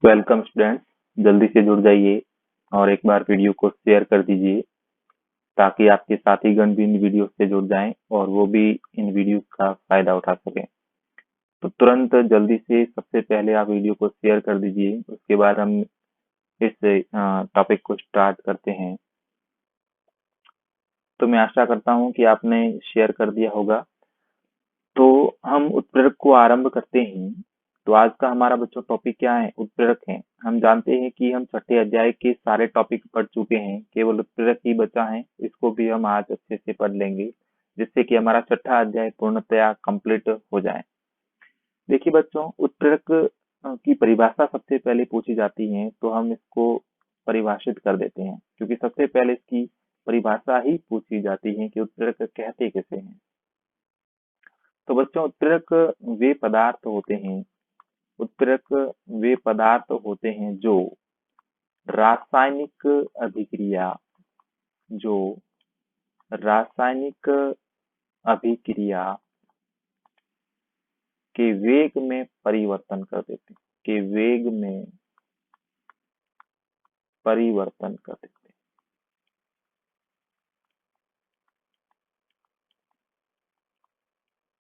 Welcome students, जल्दी से जुड़ जाइए और एक बार वीडियो को शेयर कर दीजिए ताकि आपके साथीगण भी इन वीडियो से जुड़ जाएं और वो भी इन वीडियो का फायदा उठा सकें। तो तुरंत जल्दी से सबसे पहले आप वीडियो को शेयर कर दीजिए, उसके बाद हम इस टॉपिक को स्टार्ट करते हैं। तो मैं आशा करता हूं कि आपने शेयर कर दिया होगा। तो हम उत्प्रेरक को आरंभ करते हैं। तो आज का हमारा बच्चों टॉपिक क्या है? उत्प्रेरक है। हम जानते हैं कि हम छठे अध्याय के सारे टॉपिक पढ़ चुके हैं, केवल उत्प्रेरक ही बचा है। इसको भी हम आज अच्छे से पढ़ लेंगे जिससे कि हमारा छठा अध्याय पूर्णतया कंप्लीट हो जाए। देखिए बच्चों, उत्प्रेरक की परिभाषा सबसे पहले पूछी जाती है, तो हम इसको परिभाषित कर देते हैं क्योंकि सबसे पहले इसकी परिभाषा ही पूछी जाती है कि उत्प्रेरक कहते किसे हैं। तो बच्चों, उत्प्रेरक वे पदार्थ होते हैं उत्प्रेरक वे पदार्थ होते हैं जो रासायनिक अभिक्रिया जो रासायनिक अभिक्रिया के वेग में परिवर्तन कर देते हैं के वेग में परिवर्तन कर देते हैं।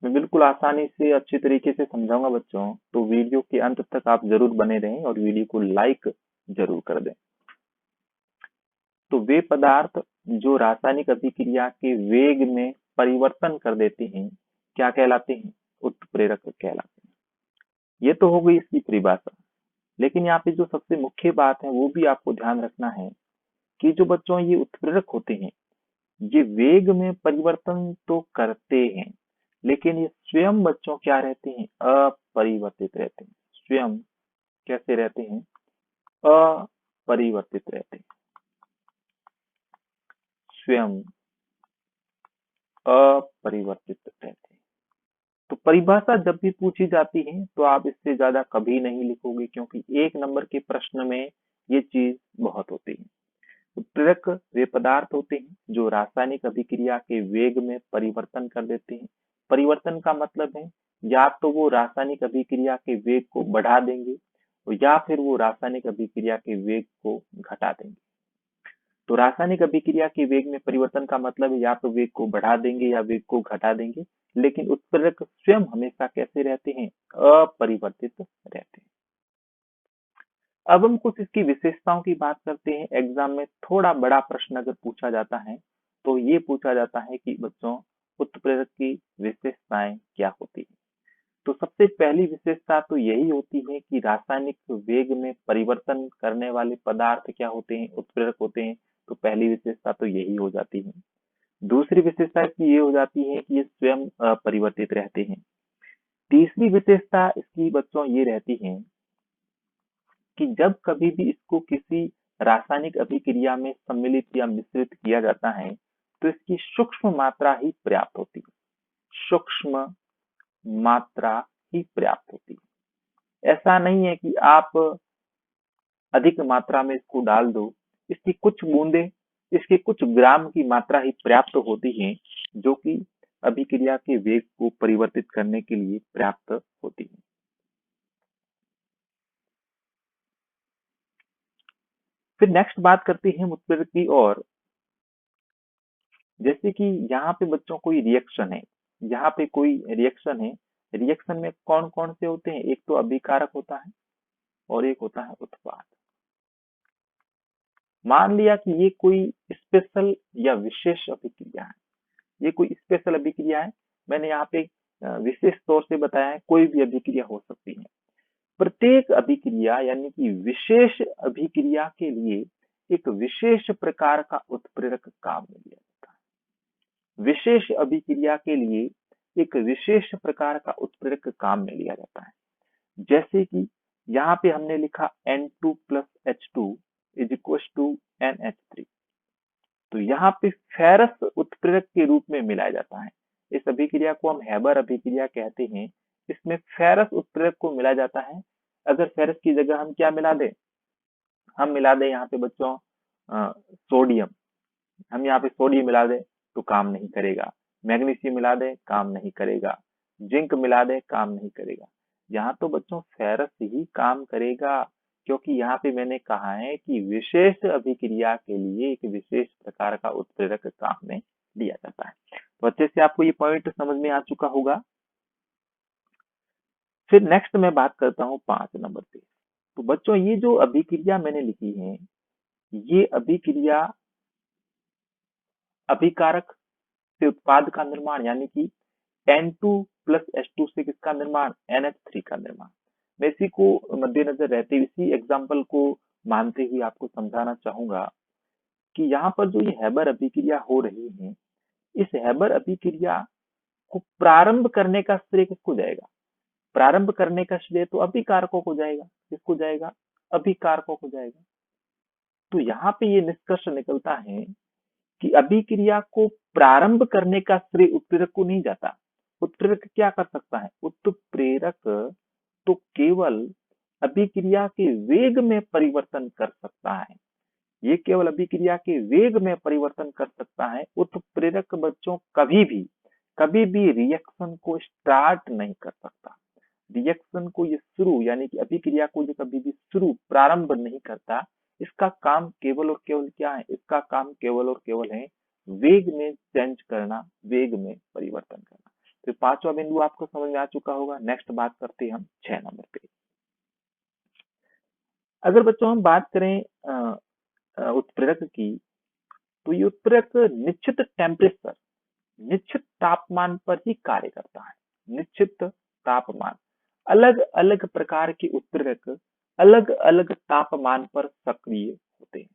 मैं बिल्कुल आसानी से अच्छी तरीके से समझाऊंगा बच्चों, तो वीडियो के अंत तक आप जरूर बने रहें और वीडियो को लाइक जरूर कर दें। तो वे पदार्थ जो रासायनिक अभिक्रिया के वेग में परिवर्तन कर देते हैं क्या कहलाते हैं? उत्प्रेरक कहलाते हैं। ये तो हो गई इसकी परिभाषा, लेकिन यहाँ पे जो सबसे मुख्य बात है वो भी आपको ध्यान रखना है कि जो बच्चों ये उत्प्रेरक होते हैं, ये वेग में परिवर्तन तो करते हैं, लेकिन ये स्वयं बच्चों क्या रहते हैं? अपरिवर्तित रहते हैं। स्वयं कैसे रहते हैं? अपरिवर्तित रहते हैं। स्वयं अपरिवर्तित रहते हैं। तो परिभाषा जब भी पूछी जाती है तो आप इससे ज्यादा कभी नहीं लिखोगे, क्योंकि एक नंबर के प्रश्न में ये चीज बहुत होती है। उत्प्रेरक वे पदार्थ होते हैं जो रासायनिक अभिक्रिया के वेग में परिवर्तन कर देते हैं। परिवर्तन का मतलब है या तो वो रासायनिक अभिक्रिया के वेग को बढ़ा देंगे या फिर वो रासायनिक अभिक्रिया के वेग को घटा देंगे। तो रासायनिक अभिक्रिया के वेग में परिवर्तन का मतलब है या तो वेग को बढ़ा देंगे या वेग को घटा देंगे, लेकिन उत्प्रेरक स्वयं हमेशा कैसे रहते हैं? अपरिवर्तित रहते हैं। अब हम कुछ इसकी विशेषताओं की बात करते हैं। एग्जाम में थोड़ा बड़ा प्रश्न अगर पूछा जाता है तो ये पूछा जाता है कि बच्चों, उत्प्रेरक की विशेषताएं क्या होती है? तो सबसे पहली विशेषता तो यही होती है कि रासायनिक वेग में परिवर्तन करने वाले पदार्थ क्या होते हैं? उत्प्रेरक होते हैं। तो पहली विशेषता तो यही हो जाती है। दूसरी विशेषता इसकी ये हो जाती है कि ये स्वयं अपरिवर्तित रहते हैं। तीसरी विशेषता इसकी बच्चों ये रहती है कि जब कभी भी इसको किसी रासायनिक अभिक्रिया में सम्मिलित या मिश्रित किया जाता है तो इसकी सूक्ष्म मात्रा ही पर्याप्त होती है। सूक्ष्म मात्रा ही पर्याप्त होती है। ऐसा नहीं है कि आप अधिक मात्रा में इसको डाल दो। इसकी कुछ बूंदे, इसके कुछ ग्राम की मात्रा ही पर्याप्त होती है, जो कि अभिक्रिया के वेग को परिवर्तित करने के लिए पर्याप्त होती है। फिर नेक्स्ट बात करते हैं उत्प्रेरक की। और जैसे कि यहाँ पे बच्चों कोई रिएक्शन है, यहाँ पे कोई रिएक्शन है, रिएक्शन में कौन कौन से होते हैं? एक तो अभिकारक होता है और एक होता है उत्पाद। मान लिया कि ये कोई स्पेशल या विशेष अभिक्रिया है, ये कोई स्पेशल अभिक्रिया है। मैंने यहाँ पे विशेष तौर से बताया है, कोई भी अभिक्रिया हो सकती है। प्रत्येक अभिक्रिया यानी कि विशेष अभिक्रिया के लिए एक विशेष प्रकार का उत्प्रेरक काम में लिया जाता है। विशेष अभिक्रिया के लिए एक विशेष प्रकार का उत्प्रेरक काम में लिया जाता है। जैसे कि यहाँ पे हमने लिखा N2 plus H2 is equal to NH3। तो यहाँ पे फेरस उत्प्रेरक के रूप में मिलाया जाता है। इस अभिक्रिया को हम हैबर अभिक्रिया कहते हैं। इसमें फेरस उत्प्रेरक को मिलाया जाता है। अगर फेरस की जगह हम क्या मिला दें? हम मिला दें यहाँ पे बच्चों सोडियम। हम यहाँ पे सोडियम मिला दें तो काम नहीं करेगा। मैग्नीशियम मिला दें, काम नहीं करेगा। जिंक मिला दें, काम नहीं करेगा। यहाँ तो बच्चों फेरस ही काम करेगा, क्योंकि यहाँ पे मैंने कहा है कि विशेष अभिक्रिया के लिए एक विशेष प्रकार का उत्प्रेरक काम में लिया जाता है। तो अच्छे से आपको ये पॉइंट समझ में आ चुका होगा। फिर नेक्स्ट मैं बात करता हूँ 5 नंबर पे। तो बच्चों ये जो अभिक्रिया मैंने लिखी है, ये अभिक्रिया अभिकारक से उत्पाद का निर्माण यानी कि N2 प्लस H2 से किसका निर्माण, NH3 का निर्माण। मैं इसी को मद्देनजर रहते हुए इसी एग्जाम्पल को मानते हुए आपको समझाना चाहूंगा कि यहाँ पर जो ये हैबर अभिक्रिया हो रही है, इस हैबर अभिक्रिया को प्रारंभ करने का श्रेय किसको जाएगा, प्रारंभ करने का श्रेय तो अभिकारकों को जाएगा। किसको जाएगा, अभिकारकों को जाएगा। तो यहाँ पे ये निष्कर्ष निकलता है कि अभिक्रिया को प्रारंभ करने का श्रेय उत्प्रेरक को नहीं जाता। उत्प्रेरक क्या कर सकता है, उत्प्रेरक तो केवल अभिक्रिया के वेग में परिवर्तन कर सकता है। ये केवल अभिक्रिया के वेग में परिवर्तन कर सकता है। उत्प्रेरक बच्चों कभी भी रिएक्शन को स्टार्ट नहीं कर सकता। रिएक्शन को ये शुरू यानी कि अभिक्रिया को ये कभी भी शुरू प्रारंभ नहीं करता। इसका काम केवल और केवल क्या है, इसका काम केवल और केवल है वेग में चेंज करना, वेग में परिवर्तन करना। तो पांचवा बिंदु आपको समझ में आ चुका होगा। नेक्स्ट बात करते हैं हम 6 नंबर पे। अगर बच्चों हम बात करें उत्प्रेरक की, तो ये उत्प्रेरक निश्चित टेम्परेचर, निश्चित तापमान पर ही कार्य करता है। निश्चित तापमान, अलग अलग प्रकार के उत्प्रेरक अलग अलग तापमान पर सक्रिय होते हैं।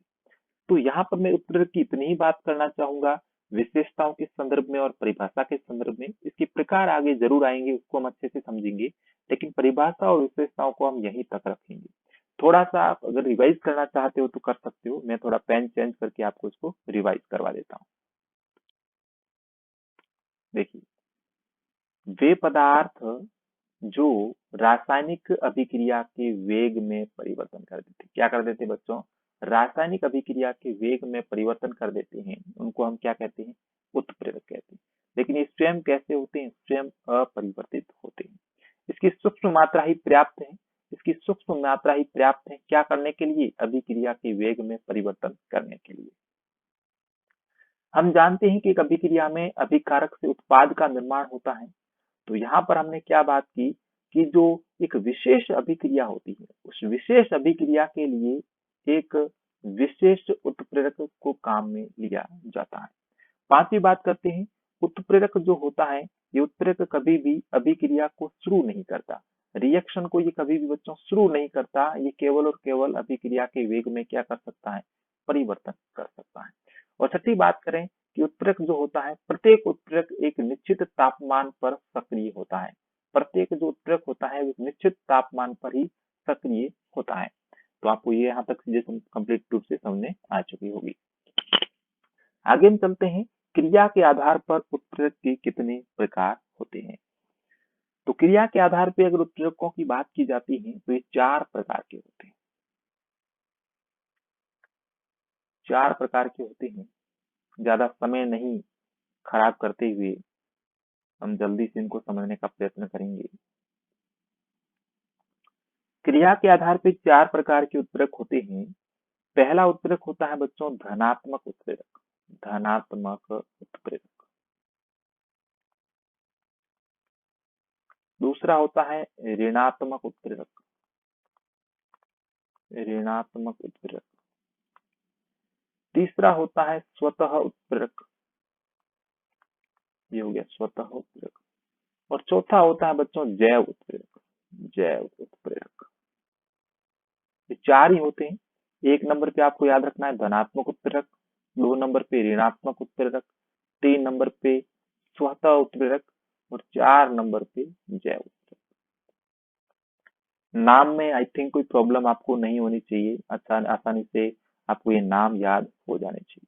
तो यहाँ पर मैं उत्प्रेरक की इतनी ही बात करना चाहूंगा विशेषताओं के संदर्भ में और परिभाषा के संदर्भ में। इसके प्रकार आगे जरूर आएंगे, उसको हम अच्छे से समझेंगे, लेकिन परिभाषा और विशेषताओं को हम यहीं तक रखेंगे। थोड़ा सा आप अगर रिवाइज करना चाहते हो तो कर सकते हो, मैं थोड़ा पेन चेंज करके आपको इसको रिवाइज करवा देता हूँ। देखिए, वे पदार्थ जो रासायनिक अभिक्रिया के वेग में परिवर्तन कर देते, क्या कर देते बच्चों, रासायनिक अभिक्रिया के वेग में परिवर्तन कर देते हैं, उनको हम क्या कहते हैं, उत्प्रेरक कहते हैं। लेकिन ये स्वयं कैसे होते हैं, स्वयं अपरिवर्तित होते हैं। इसकी सूक्ष्म मात्रा ही पर्याप्त है, इसकी सूक्ष्म मात्रा ही पर्याप्त है क्या करने के लिए, अभिक्रिया के वेग में परिवर्तन करने के लिए। हम जानते हैं कि एक अभिक्रिया में अभिकारक से उत्पाद का निर्माण होता है। तो यहाँ पर हमने क्या बात की कि जो एक विशेष अभिक्रिया होती है, उस विशेष अभिक्रिया के लिए एक विशेष उत्प्रेरक को काम में लिया जाता है। पांचवी बात करते हैं, उत्प्रेरक जो होता है, ये उत्प्रेरक कभी भी अभिक्रिया को शुरू नहीं करता। रिएक्शन को ये कभी भी बच्चों शुरू नहीं करता। ये केवल और केवल अभिक्रिया के वेग में क्या कर सकता है, परिवर्तन कर सकता है। और छठी बात करें कि उत्प्रेरक जो होता है, प्रत्येक उत्प्रेरक एक निश्चित तापमान पर सक्रिय होता है। प्रत्येक जो उत्प्रेरक होता है वो निश्चित तापमान पर ही सक्रिय होता है। तो आपको ये यहाँ तक चीजें कंप्लीट रूप से समझ में आ चुकी होगी। आगे हम चलते हैं, क्रिया के आधार पर उत्प्रेरक के कितने प्रकार होते हैं। तो क्रिया के आधार पर अगर उत्प्रेरकों की बात की जाती है तो ये 4 प्रकार के होते हैं। 4 प्रकार के होते हैं। ज्यादा समय नहीं खराब करते हुए हम जल्दी से इनको समझने का प्रयत्न करेंगे। क्रिया के आधार पर 4 प्रकार के उत्प्रेरक होते हैं। पहला उत्प्रेरक होता है बच्चों धनात्मक उत्प्रेरक, धनात्मक उत्प्रेरक। दूसरा होता है ऋणात्मक उत्प्रेरक, ऋणात्मक उत्प्रेरक। तीसरा होता है स्वतः उत्प्रेरक, ये हो गया स्वतः उत्प्रेरक। और चौथा होता है बच्चों जैव उत्प्रेरक, जैव उत्प्रेरक। ये 4 ही होते हैं। 1 नंबर पे आपको याद रखना है धनात्मक उत्प्रेरक, 2 नंबर पे ऋणात्मक उत्प्रेरक, 3 नंबर पे स्वतः उत्प्रेरक और 4 नंबर पे जैव उत्प्रेरक। नाम में आई थिंक कोई प्रॉब्लम आपको नहीं होनी चाहिए, आसानी से आपको ये नाम याद हो जाने चाहिए।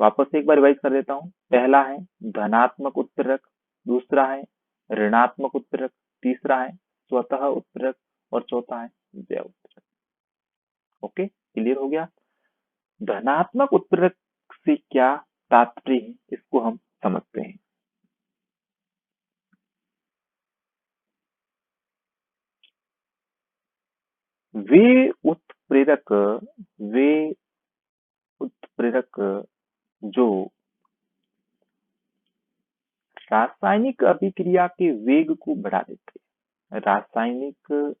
वापस से एक बार रिवाइज कर देता हूँ। पहला है धनात्मक उत्प्रेरक, दूसरा है ऋणात्मक उत्प्रेरक, तीसरा है स्वतः उत्प्रेरक और चौथा है जैव उत्प्रेरक। ओके, क्लियर हो गया। धनात्मक उत्प्रेरक से क्या तात्पर्य है, इसको हम समझते हैं। वे उत्प्रेरक वे उत्प्रेरक जो रासायनिक अभिक्रिया के वेग को बढ़ा देते हैं, रासायनिक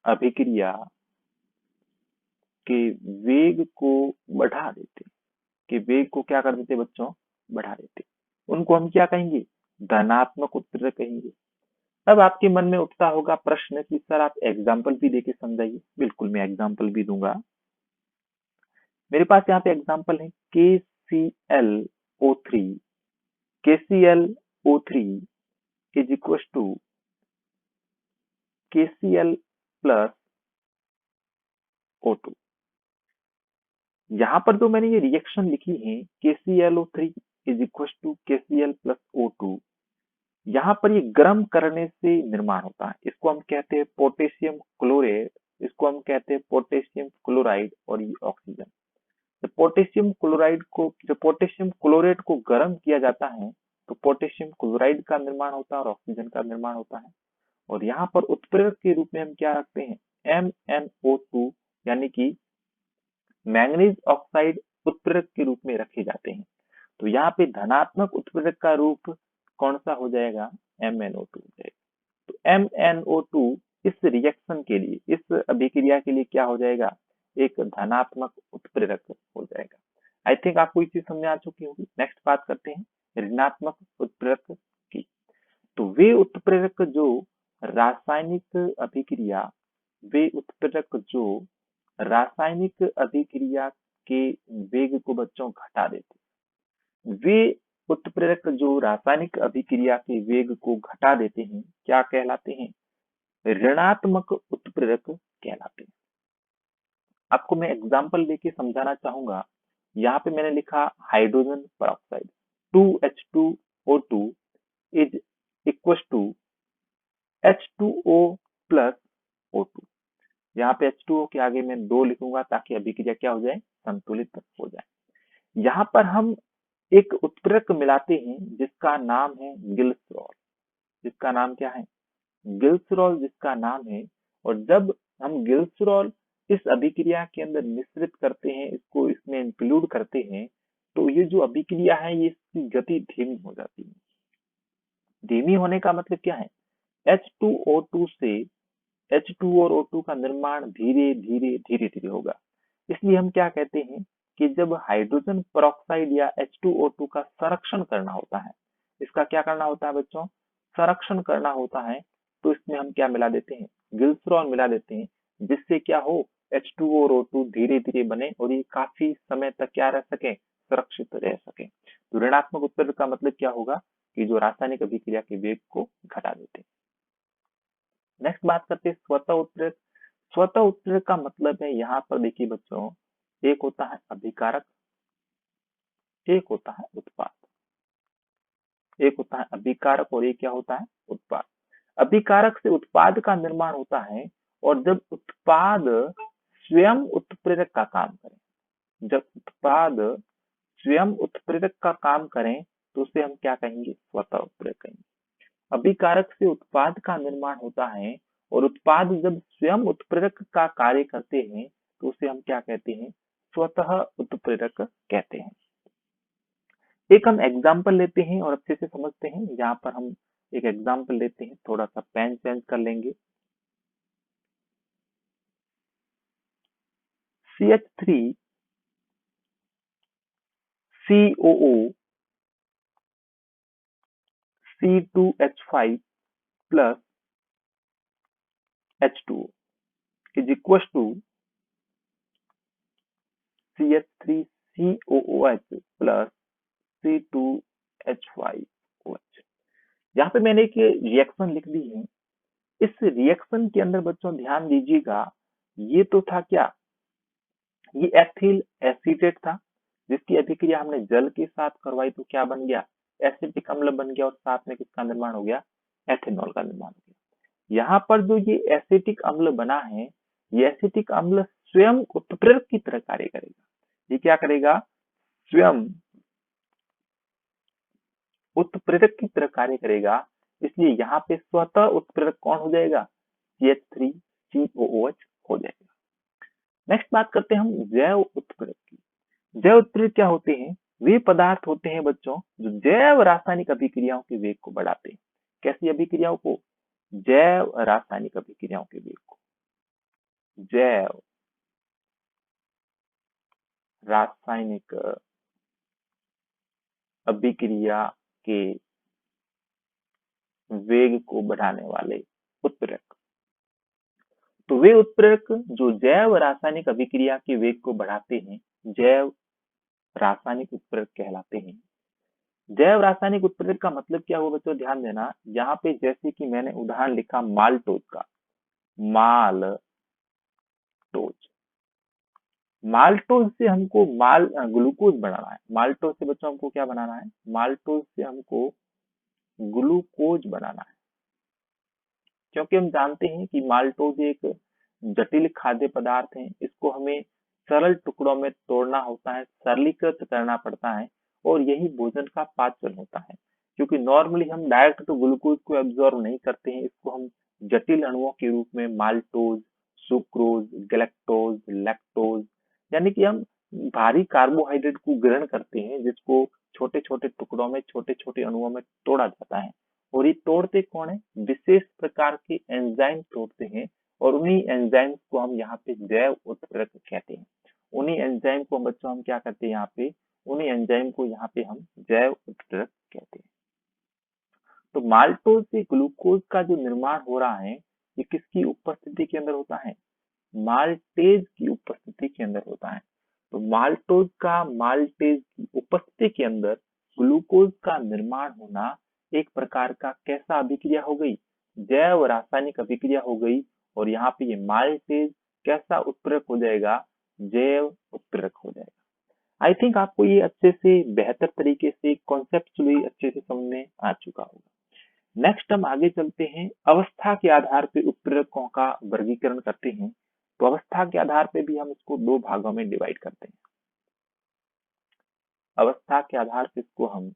अभिक्रिया के वेग को बढ़ा देते, कि वेग को क्या कर देते बच्चों, बढ़ा देते, उनको हम क्या कहेंगे, धनात्मक उत्प्रेरक कहेंगे। अब आपके मन में उठता होगा प्रश्न कि सर आप एग्जाम्पल भी देके समझाइए। बिल्कुल मैं एग्जाम्पल भी दूंगा। मेरे पास यहाँ पे एग्जाम्पल है KClO3 KClO3 is equal to KCl plus O2। यहाँ पर जो मैंने ये रिएक्शन लिखी है KClO3 is equal to KCl plus O2, यहाँ पर ये गर्म करने से निर्माण होता है। इसको हम कहते हैं पोटेशियम क्लोराइड, इसको हम कहते हैं पोटेशियम क्लोराइड और ये ऑक्सीजन। जब पोटेशियम क्लोराइड को गर्म किया जाता है तो पोटेशियम क्लोराइड का निर्माण होता है और ऑक्सीजन का निर्माण होता है। और यहाँ पर उत्प्रेरक के रूप में हम क्या रखते हैं, MnO2 यानी कि मैंगनीज ऑक्साइड उत्प्रेरक के रूप में रखे जाते हैं। तो यहाँ पे धनात्मक उत्प्रेरक का रूप कौन सा हो जाएगा, MnO2 हो जाएगा। तो MnO2 इस रिएक्शन के लिए, इस अभिक्रिया के लिए क्या हो जाएगा, एक धनात्मक उत्प्रेरक हो जाएगा। आई थिंक आपको ये चीज समझ आ चुकी होगी। नेक्स्ट बात करते हैं ऋणात्मक उत्प्रेरक की। तो वे उत्प्रेरक जो रासायनिक अभिक्रिया वे उत्प्रेरक जो रासायनिक अभिक्रिया के वेग को बच्चों घटा देते, वे उत्प्रेरक जो रासायनिक अभिक्रिया के वेग को घटा देते हैं क्या कहलाते हैं, ऋणात्मक उत्प्रेरक कहलाते हैं। आपको मैं एग्जांपल देके समझाना चाहूंगा। यहाँ पे मैंने लिखा hydrogen peroxide 2H2O2 is equal to H2O plus O2। यहाँ पे H2O के आगे मैं 2 लिखूंगा ताकि अभिक्रिया क्या हो जाए, संतुलित हो जाए। यहाँ पर हम एक उत्प्रेरक मिलाते हैं जिसका नाम है गिल्सरॉल, जिसका नाम क्या है, गिल्सरॉल जिसका नाम है। और जब हम गिल्सरॉल इस अभिक्रिया के अंदर मिश्रित करते हैं, इसको इसमें इंक्लूड करते हैं, तो ये जो अभिक्रिया है ये इसकी गति धीमी हो जाती है। धीमी होने का मतलब क्या है, H2O2 से H2 और O2 का निर्माण धीरे धीरे धीरे धीरे होगा। इसलिए हम क्या कहते हैं कि जब हाइड्रोजन पेरोक्साइड या H2O2 का संरक्षण करना होता है, इसका क्या करना होता है बच्चों, संरक्षण करना होता है, तो इसमें हम क्या मिला देते हैं, गिल्सरॉल मिला देते हैं, जिससे क्या हो, H2O और O2 धीरे धीरे बने और ये काफी समय तक क्या रह सके, सुरक्षित रह सके। तो ऋणात्मक उत्प्रेरक का मतलब क्या होगा कि जो रासायनिक अभिक्रिया के वेग को घटा देते हैं। नेक्स्ट बात करते हैं स्वतः उत्प्रेरक। स्वतः उत्प्रेरक का मतलब है, यहाँ पर देखिए बच्चों, एक होता है अभिकारक, एक होता है उत्पाद, एक होता है अभिकारक और एक क्या होता है, उत्पाद। अभिकारक से उत्पाद का निर्माण होता है और जब उत्पाद स्वयं उत्प्रेरक का काम करे, जब उत्पाद स्वयं उत्प्रेरक का काम करें तो उसे हम क्या कहेंगे, स्वतः उत्प्रेरक कहेंगे। अभिकारक से उत्पाद का निर्माण होता है और उत्पाद जब स्वयं उत्प्रेरक का कार्य करते हैं तो उसे हम क्या कहते हैं, स्वतः उत्प्रेरक कहते हैं। एक हम एग्जाम्पल लेते हैं और अच्छे से समझते हैं। यहाँ पर हम एक एग्जाम्पल लेते हैं, थोड़ा सा पेन चेंज कर लेंगे। CH3 COO C2H5 plus H2O is equals to CH3COOH plus C2H5OH। यहाँ पे मैंने एक रिएक्शन लिख दी है। इस रिएक्शन के अंदर बच्चों ध्यान दीजिएगा, ये तो था क्या, ये एथिल एसीटेट था, जिसकी अभिक्रिया हमने जल के साथ करवाई तो क्या बन गया, एसिटिक अम्ल बन गया और साथ में किसका निर्माण हो गया, एथेनॉल का निर्माण हो गया। यहाँ पर जो ये एसिटिक अम्ल बना है, ये एसिटिक अम्ल स्वयं उत्प्रेरक की तरह कार्य करेगा। ये क्या करेगा, स्वयं उत्प्रेरक की तरह कार्य करेगा। इसलिए यहाँ पे स्वतः उत्प्रेरक कौन हो जाएगा, CH3COOH हो जाएगा। नेक्स्ट बात करते हैं हम जैव उत्प्रेरक की। जैव उत्प्रेरक क्या होते हैं? वे पदार्थ होते हैं बच्चों जो जैव रासायनिक अभिक्रियाओं के वेग को बढ़ाते हैं। कैसी अभिक्रियाओं को? जैव रासायनिक अभिक्रियाओं के वेग को। जैव रासायनिक अभिक्रिया के वेग को बढ़ाने वाले उत्प्रेरक। तो वे उत्प्रेरक जो जैव रासायनिक अभिक्रिया के वेग को बढ़ाते हैं, जैव रासायनिक उत्प्रेरक कहलाते हैं। जैव रासायनिक उत्प्रेरक का मतलब क्या हुआ बच्चों? ध्यान देना, यहाँ पे जैसे कि मैंने उदाहरण लिखा माल्टोज का, माल्टोज। माल्टोज से हमको ग्लूकोज बनाना है। माल्टोज से बच्चों हमको क्या बनाना है? माल्टोज से हमको ग्लूकोज बनाना है, क्योंकि हम जानते हैं कि माल्टोज एक जटिल खाद्य पदार्थ है। इसको हमें सरल टुकड़ों में तोड़ना होता है, सरलीकृत करना पड़ता है, और यही भोजन का पाचन होता है। क्योंकि नॉर्मली हम डायरेक्ट तो ग्लूकोज को एब्जॉर्ब नहीं करते हैं, इसको हम जटिल अणुओं के रूप में माल्टोज, सुक्रोज, गैलेक्टोज, लैक्टोज, यानी कि हम भारी कार्बोहाइड्रेट को ग्रहण करते हैं, जिसको छोटे छोटे टुकड़ों में, छोटे छोटे अणुओं में तोड़ा जाता है। और ये तोड़ते कौन है? विशेष प्रकार के एंजाइम तोड़ते हैं, और उन्हीं एंजाइम को हम यहाँ पे जैव उत्प्रेरक कहते हैं। उन्हीं एंजाइम को बच्चों हम क्या करते हैं यहाँ पे? उन्हीं एंजाइम को यहाँ पे हम जैव उत्प्रेरक कहते हैं। तो माल्टोज से ग्लूकोज का जो निर्माण हो रहा है, ये किसकी उपस्थिति के अंदर होता है? माल्टेज की उपस्थिति के अंदर होता है। तो माल्टेज की उपस्थिति के अंदर ग्लूकोज का निर्माण होना एक प्रकार का कैसा अभिक्रिया हो गई? जैव रासायनिक अभिक्रिया हो गई। और यहाँ पे ये माल्टेज कैसा उत्प्रेरक हो जाएगा? जैव उत्प्रेरक हो जाएगा। आई थिंक आपको ये अच्छे से, बेहतर तरीके से, कॉन्सेप्चुअली अच्छे से समझ में आ चुका होगा। नेक्स्ट हम आगे चलते हैं, अवस्था के आधार पे उत्प्रेरकों का वर्गीकरण करते हैं। तो अवस्था के आधार पे भी हम इसको दो भागों में डिवाइड करते हैं। अवस्था के आधार पे इसको हम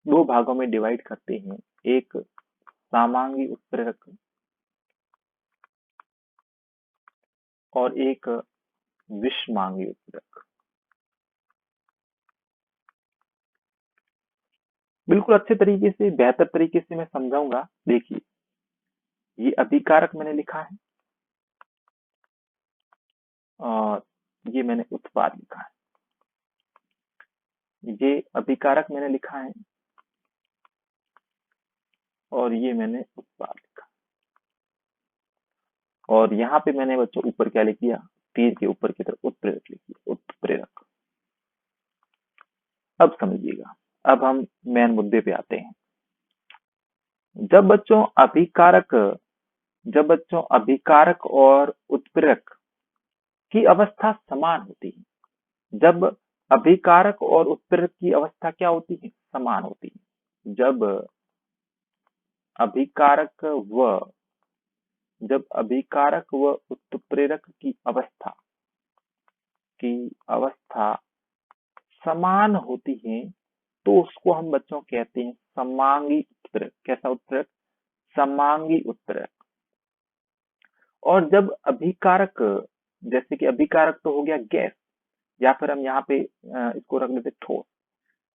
दो भागों में डिवाइड करते हैं, एक समांगी उत्प्रेरक और एक विषमांगी उत्प्रेरक। बिल्कुल अच्छे तरीके से, बेहतर तरीके से मैं समझाऊंगा। देखिए, ये अभिकारक मैंने लिखा है और ये मैंने उत्पाद लिखा है। ये अभिकारक मैंने लिखा है और ये मैंने उत्पाद लिखा। और यहाँ पे मैंने बच्चों ऊपर क्या लिख दिया? तीर के ऊपर की तरफ उत्प्रेरक लिख दिया, उत्प्रेरक। अब समझिएगा, अब हम मेन मुद्दे पे आते हैं। जब बच्चों अभिकारक और उत्प्रेरक की अवस्था समान होती है, जब अभिकारक और उत्प्रेरक की अवस्था क्या होती है? समान होती है। अभिकारक व जब अभिकारक व उत्प्रेरक की अवस्था समान होती है, तो उसको हम बच्चों कहते हैं समांगी उत्प्रेरक। कैसा उत्प्रेरक? समांगी उत्प्रेरक। और जब अभिकारक, जैसे कि अभिकारक तो हो गया गैस, या फिर हम यहाँ पे इसको रख लेते ठोस।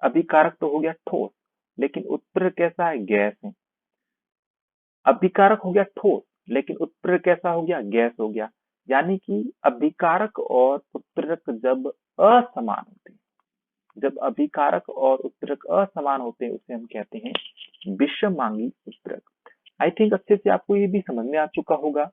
अभिकारक तो हो गया ठोस, लेकिन उत्प्रेरक कैसा है? गैस है। अभिकारक हो गया ठोस, लेकिन उत्प्रेरक कैसा हो गया? गैस हो गया। यानी कि अभिकारक और उत्प्रेरक जब असमान होते हैं, जब अभिकारक और उत्प्रेरक असमान होते हैं, उसे हम कहते हैं विषमांगी उत्प्रेरक। आई थिंक अच्छे से आपको ये भी समझ में आ चुका होगा।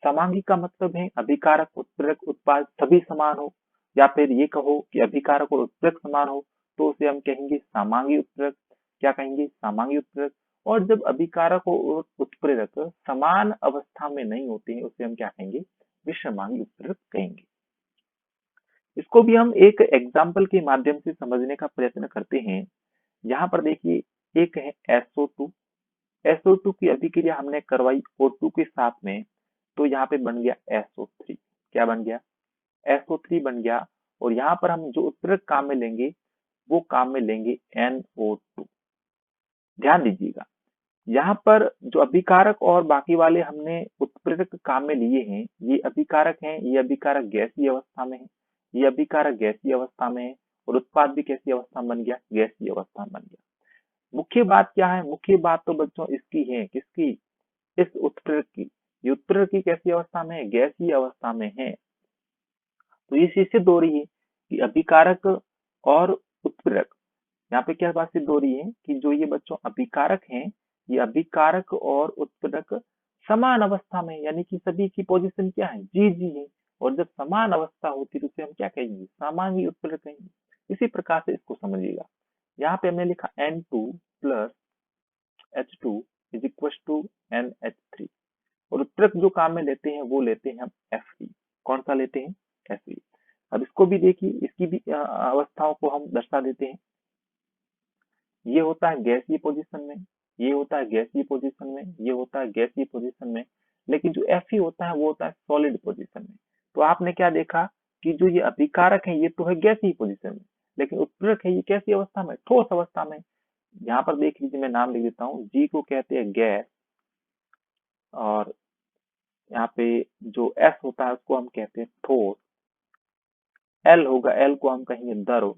समांगी का मतलब है अभिकारक, उत्प्रेरक, उत्पाद सभी समान हो, या फिर ये कहो कि अभिकारक और उत्प्रेरक समान हो, तो उसे हम कहेंगे समांगी उत्प्रेरक। क्या कहेंगे? समांगी उत्प्रेरक। और जब अभिकारक और उत्प्रेरक समान अवस्था में नहीं होते हैं, उसे हम क्या कहेंगे? विषमांगी उत्प्रेरक कहेंगे। इसको भी हम एक एग्जाम्पल के माध्यम से समझने का प्रयत्न करते हैं। यहाँ पर देखिए, एक है SO2। SO2 की अभिक्रिया हमने करवाई O2 के साथ में, तो यहाँ पे बन गया SO3। क्या बन गया? SO3 बन गया। और यहाँ पर हम जो उत्प्रेरक काम में लेंगे, वो काम में लेंगे NO2। ध्यान दीजिएगा, यहाँ पर जो अभिकारक और बाकी वाले हमने उत्प्रेरक काम में लिए हैं, ये अभिकारक हैं, ये अभिकारक गैसीय अवस्था में है, ये अभिकारक गैसीय अवस्था में है, और उत्पाद भी कैसी अवस्था में बन गया, गैसीय अवस्था में बन गया। मुख्य बात क्या है, मुख्य बात तो बच्चों इसकी है, किसकी, इस उत्प्रेरक की। ये उत्प्रेरक की कैसी अवस्था में है, गैसीय अवस्था में है। तो ये चीज सिद्ध हो रही है कि अभिकारक और उत्प्रेरक, यहाँ पे क्या बात सिद्ध हो रही है कि जो ये बच्चों अभिकारक हैं, ये अभिकारक और उत्प्रेरक समान अवस्था में, यानी कि सभी की पोजीशन क्या है, जी जी है। और जब समान अवस्था होती है तो उसे हम क्या कहेंगे, समांगी उत्प्रेरक कहेंगे। इसी प्रकार से इसको समझिएगा। यहाँ पे हमने लिखा N2 plus H2 is equal to NH3, और उत्प्रेरक जो काम में लेते हैं वो लेते हैं हम Fe। कौन सा लेते हैं, Fe। अब इसको भी देखिए, इसकी भी अवस्थाओं को हम दर्शा देते हैं। ये होता है गैसीय पोजीशन में, ये होता है गैसीय पोजीशन में, ये होता है गैसीय पोजीशन में, लेकिन जो Fe होता है वो होता है सॉलिड पोजीशन में। तो आपने क्या देखा कि जो ये अभिकारक है ये तो है गैसीय पोजीशन में, लेकिन उत्प्रेरक है ये कैसी अवस्था में, ठोस अवस्था में। यहाँ पर देख लीजिए, मैं नाम लिख देता हूँ, जी को कहते हैं गैस, और यहाँ पे जो S होता है उसको हम कहते हैं ठोस, L होगा, L को हम कहेंगे द्रव,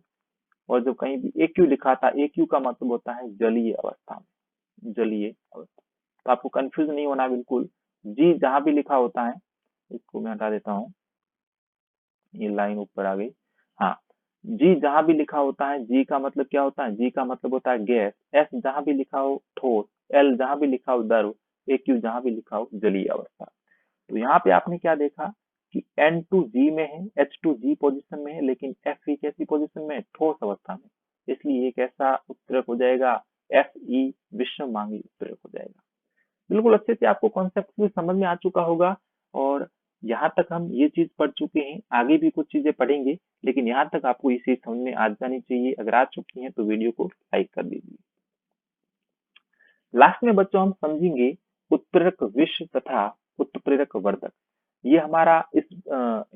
और जो कहीं भी AQ लिखा था, AQ का मतलब होता है जलीय अवस्था में, जलीय अवस्था। तो आपको कंफ्यूज नहीं होना बिल्कुल। जी जहां भी लिखा होता है, इसको मैं हटा देता हूँ, ये लाइन ऊपर आ गई। हाँ, जी जहां भी लिखा होता है, जी का मतलब क्या होता है, जी का मतलब होता है गैस, एस जहां भी लिखा हो ठोस, एल जहां भी लिखा हो द्रव, AQ जहां भी लिखा हो जलीय अवस्था। तो यहाँ पे आपने क्या देखा कि N2 G में है, H2 G पोजीशन में है, लेकिन Fe कैसी पोजीशन में है, ठोस अवस्था में। इसलिए ये कैसा उत्प्रेरक हो जाएगा, Fe विषममांगी उत्प्रेरक हो जाएगा। बिल्कुल अच्छे से आपको कॉन्सेप्ट भी समझ में आ चुका होगा, और यहाँ तक हम ये चीज पढ़ चुके हैं, आगे भी कुछ चीजें पढ़ेंगे, लेकिन यहाँ तक आपको ये चीज समझ में आ जानी चाहिए। अगर आ चुकी है तो वीडियो को लाइक कर दीजिए। लास्ट में बच्चों हम समझेंगे उत्प्रेरक विष तथा उत्प्रेरक वर्धक। ये हमारा इस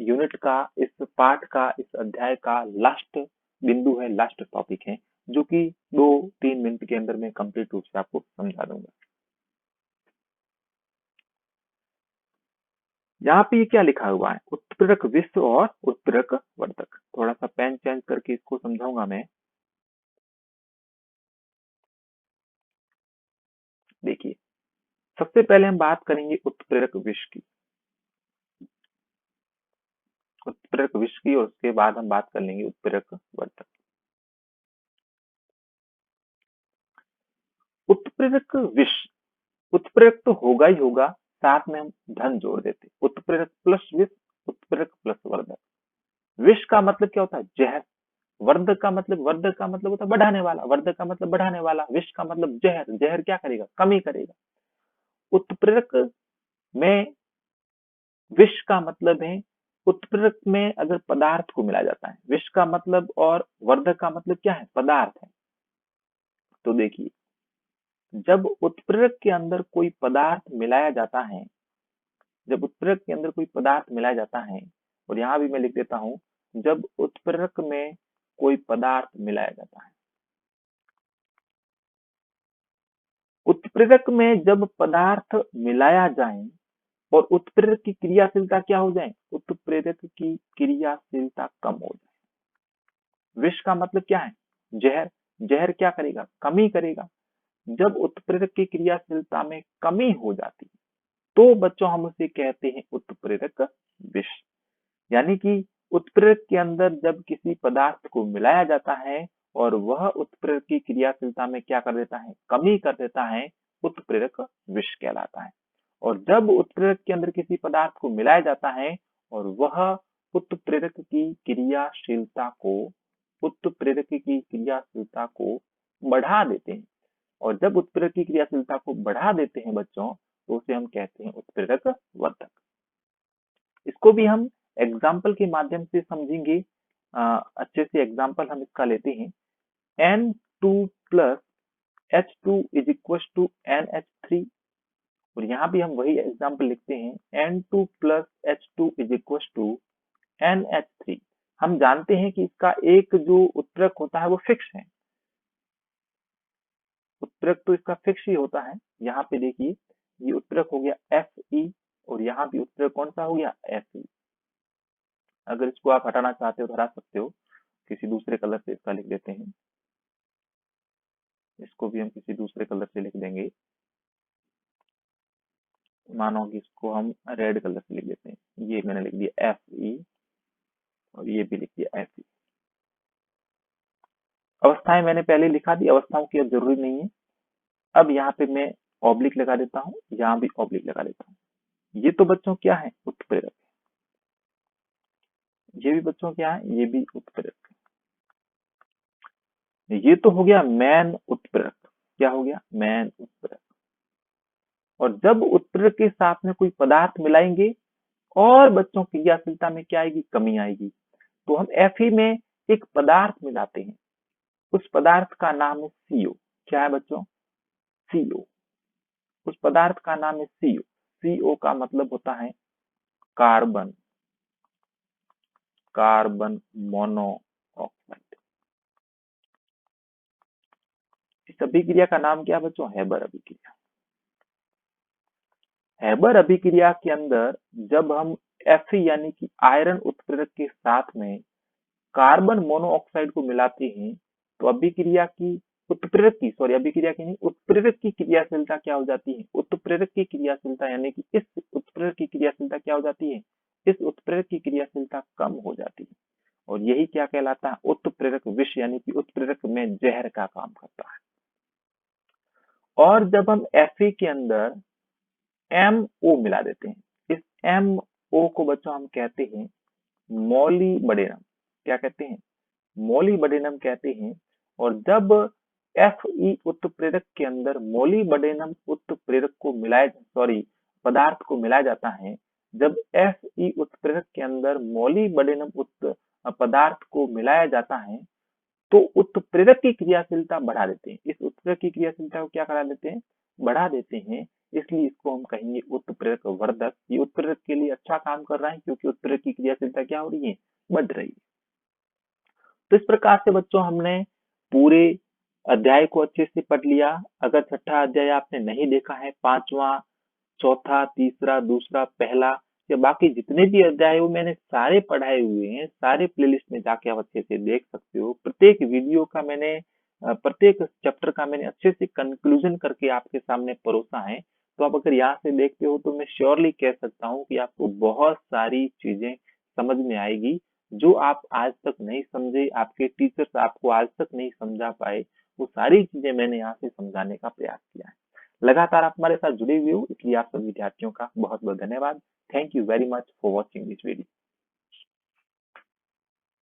यूनिट का, इस पाठ का, इस अध्याय का लास्ट बिंदु है, लास्ट टॉपिक है, जो कि 2-3 मिनट के अंदर मैं कंप्लीट रूप से आपको समझा दूंगा। यहाँ पे ये क्या लिखा हुआ है, उत्प्रेरक विष और उत्प्रेरक वर्धक। थोड़ा सा पेन चेंज करके इसको समझाऊंगा मैं। देखिए, सबसे पहले हम बात करेंगे उत्प्रेरक विष की, उत्प्रेरक विष की, और उसके बाद हम बात कर लेंगे उत्प्रेरक वर्धक। उत्प्रेरक विष, उत्प्रेरक तो होगा ही होगा, साथ में हम धन जोड़ देते, उत्प्रेरक प्लस विष, उत्प्रेरक प्लस वर्धक। विष का मतलब क्या होता है, जहर। वर्धक का मतलब, वर्धक का मतलब होता है बढ़ाने वाला, वर्धक का मतलब बढ़ाने वाला। विष का मतलब जहर, जहर क्या करेगा, कमी करेगा। उत्प्रेरक में विष का मतलब है, उत्प्रेरक में अगर पदार्थ को मिलाया जाता है, विष का मतलब, और वर्धक का मतलब क्या है, पदार्थ है। तो देखिए, जब उत्प्रेरक के अंदर कोई पदार्थ मिलाया जाता है, जब उत्प्रेरक के अंदर कोई पदार्थ मिलाया जाता है, और यहाँ भी मैं लिख देता हूं, जब उत्प्रेरक में कोई पदार्थ मिलाया जाता है, उत्प्रेरक में जब पदार्थ मिलाया जाए और उत्प्रेरक की क्रियाशीलता क्या हो जाए, उत्प्रेरक की क्रियाशीलता कम हो जाए। विष का मतलब क्या है, जहर। जहर क्या करेगा, कमी करेगा। जब उत्प्रेरक की क्रियाशीलता में कमी हो जाती है तो बच्चों हम उसे कहते हैं उत्प्रेरक विष। यानी कि उत्प्रेरक के अंदर जब किसी पदार्थ को मिलाया जाता है और वह उत्प्रेरक की क्रियाशीलता में क्या कर देता है, कमी कर देता है, उत्प्रेरक विष कहलाता है। और जब उत्प्रेरक के अंदर किसी पदार्थ को मिलाया जाता है और वह उत्प्रेरक की क्रियाशीलता को, उत्प्रेरक की क्रियाशीलता को बढ़ा देते हैं, और जब उत्प्रेरक की क्रियाशीलता को बढ़ा देते हैं बच्चों, तो उसे हम कहते हैं उत्प्रेरक वर्धक। इसको भी हम एग्जाम्पल के माध्यम से समझेंगे। अच्छे से एग्जाम्पल हम इसका लेते हैं। N2 plus H2 is equal to NH3, और यहाँ भी हम वही एग्जाम्पल लिखते हैं, N2 plus H2 is equal to NH3। हम जानते हैं कि इसका एक जो उत्प्रेरक होता है वो फिक्स है, उत्प्रेरक तो इसका फिक्स ही होता है। यहाँ पे देखिए ये उत्प्रेरक हो गया Fe और यहाँ भी उत्प्रेरक कौन सा हो गया Fe। अगर इसको आप हटाना चाहते हो तो हटा सकते हो, किसी दूसरे कलर से इसका लिख देते हैं। इसको भी हम किसी दूसरे कलर से लिख देंगे, मानो कि इसको हम रेड कलर से लिख देते हैं। ये मैंने लिख दिया Fe और ये भी लिख दिया Fe। अवस्थाएं मैंने पहले लिखा दी, अवस्थाओं की अब जरूरी नहीं है। अब यहाँ पे मैं ऑब्लिक लगा देता हूँ, यहाँ भी ऑब्लिक लगा देता हूँ। ये तो बच्चों क्या है उत्प्रेरक, ये भी बच्चों क्या है, ये भी उत्प्रेरक। ये तो हो गया मैन उत्प्रेरक। क्या हो गया, मैन उत्प्रेरक। और जब उत्प्रेरक के साथ में कोई पदार्थ मिलाएंगे और बच्चों की क्रियाशीलता में क्या आएगी, कमी आएगी। तो हम Fe में एक पदार्थ मिलाते हैं, उस पदार्थ का नाम है CO। क्या है बच्चों, CO। उस पदार्थ का नाम है CO। CO का मतलब होता है कार्बन, कार्बन मोनोऑक्साइड। इस अभिक्रिया का नाम क्या है बच्चों, हैबर अभिक्रिया। हैबर अभिक्रिया के अंदर जब हम Fe यानी कि आयरन उत्प्रेरक के साथ में कार्बन मोनोऑक्साइड को मिलाते हैं तो अभिक्रिया की अभिक्रिया की नहीं, उत्प्रेरक की क्रियाशीलता क्या हो जाती है, उत्प्रेरक की क्रियाशीलता यानी कि इस उत्प्रेरक की क्रियाशीलता क्या हो जाती है, इस उत्प्रेरक की क्रियाशीलता कम हो जाती है। और यही क्या कहलाता है, उत्प्रेरक विष यानी कि उत्प्रेरक में जहर का काम करता है। और जब हम Fe के अंदर MO मिला देते हैं, इस MO को बच्चों हम कहते हैं मोलिबडेनम। क्या कहते हैं, मोलिबडेनम कहते हैं। और जब Fe उत्प्रेरक के अंदर मोलिबडेनम उत्प्रेरक को पदार्थ को मिलाया जाता है, जब Fe उत्प्रेरक के अंदर मोलिबडेनम पदार्थ को मिलाया जाता है तो उत्प्रेरक की क्रियाशीलता बढ़ा देते हैं। इस उत्प्रेरक की क्रियाशीलता को क्या करा देते हैं, बढ़ा देते हैं। इसलिए इसको हम कहेंगे उत्प्रेरक वर्धक। ये उत्प्रेरक के लिए अच्छा काम कर रहा है क्योंकि उत्प्रेरक की क्रियाशीलता क्या हो रही है, बढ़ रही है। तो इस प्रकार से बच्चों हमने पूरे अध्याय को अच्छे से पढ़ लिया। अगर छठा अध्याय आपने नहीं देखा है, पांचवा, चौथा, तीसरा, दूसरा, पहला या बाकी जितने भी अध्याय हो मैंने सारे पढ़ाए हुए हैं, सारे प्लेलिस्ट में जाके आप अच्छे से देख सकते हो। प्रत्येक वीडियो का मैंने प्रत्येक चैप्टर का मैंने अच्छे से कंक्लूजन करके आपके सामने परोसा है। तो आप अगर यहाँ से देखते हो तो मैं श्योरली कह सकता हूँ कि आपको बहुत सारी चीजें समझ में आएगी जो आप आज तक नहीं समझे, आपके टीचर्स आपको आज तक नहीं समझा पाए, वो सारी चीजें मैंने यहाँ से समझाने का प्रयास किया है। लगातार आप हमारे साथ जुड़े हुए हो, इसलिए आप सभी विद्यार्थियों का बहुत बहुत धन्यवाद। Thank you very much for watching this video.